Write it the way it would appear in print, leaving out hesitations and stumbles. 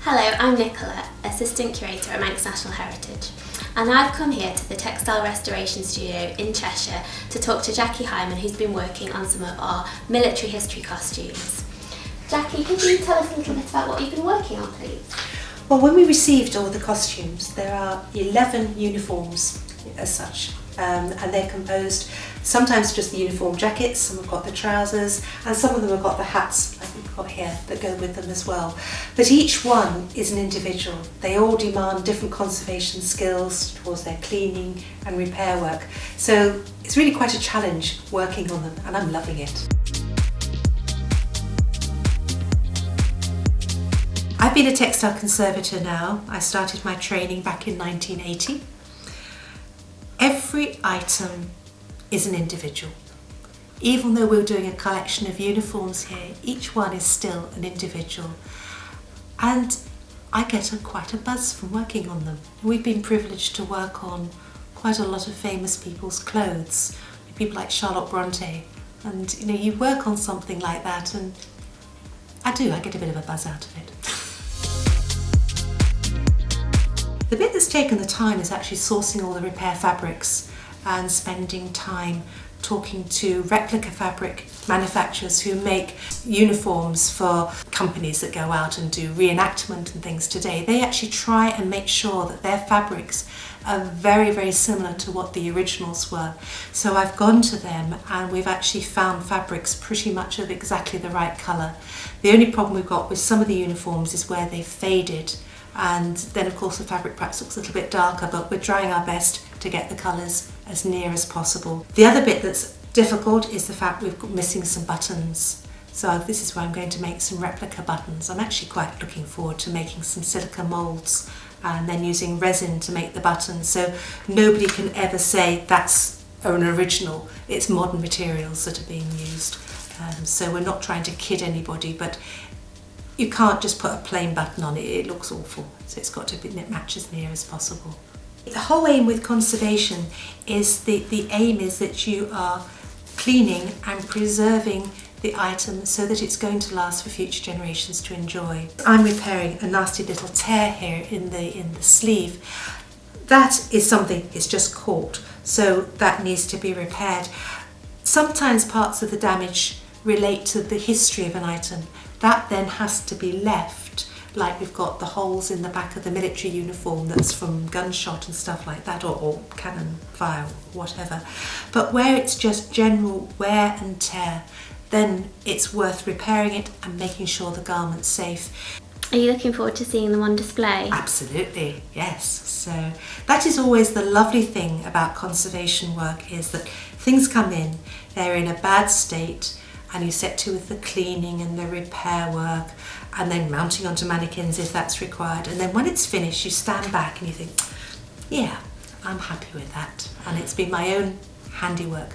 Hello, I'm Nicola, Assistant Curator at Manx National Heritage, and I've come here to the Textile Restoration Studio in Cheshire to talk to Jackie Hyman, who's been working on some of our military history costumes. Jackie, could you tell us a little bit about what you've been working on, please? Well, when we received all the costumes, there are 11 uniforms as such, and they're composed sometimes just the uniform jackets, some have got the trousers, and some of them have got the hats, like we've got here, that go with them as well. But each one is an individual. They all demand different conservation skills towards their cleaning and repair work. So it's really quite a challenge working on them, and I'm loving it. I've been a textile conservator now. I started my training back in 1980. Every item is an individual. Even though we're doing a collection of uniforms here, each one is still an individual. And I get quite a buzz from working on them. We've been privileged to work on quite a lot of famous people's clothes, people like Charlotte Bronte. And you work on something like that, and I get a bit of a buzz out of it. The bit that's taken the time is actually sourcing all the repair fabrics and spending time talking to replica fabric manufacturers who make uniforms for companies that go out and do reenactment and things today. They actually try and make sure that their fabrics are very, very similar to what the originals were. So I've gone to them and we've actually found fabrics pretty much of exactly the right colour. The only problem we've got with some of the uniforms is where they've faded, and then of course the fabric perhaps looks a little bit darker, but we're trying our best to get the colours as near as possible. The other bit that's difficult is the fact we've got missing some buttons. So this is where I'm going to make some replica buttons. I'm actually quite looking forward to making some silica moulds and then using resin to make the buttons, so nobody can ever say that's an original. It's modern materials that are being used. So we're not trying to kid anybody, but you can't just put a plain button on it, it looks awful. So it's got to be match as near as possible. The whole aim with conservation is the aim is that you are cleaning and preserving the item so that it's going to last for future generations to enjoy. I'm repairing a nasty little tear here in the sleeve. That is something, it's just caught, so that needs to be repaired. Sometimes parts of the damage relate to the history of an item. That then has to be left, like we've got the holes in the back of the military uniform that's from gunshot and stuff like that, or cannon fire, or whatever. But where it's just general wear and tear, then it's worth repairing it and making sure the garment's safe. Are you looking forward to seeing them on display? Absolutely, yes. So that is always the lovely thing about conservation work, is that things come in, they're in a bad state, and you set to with the cleaning and the repair work, and then mounting onto mannequins if that's required. And then when it's finished, you stand back and you think, yeah, I'm happy with that. And it's been my own handiwork.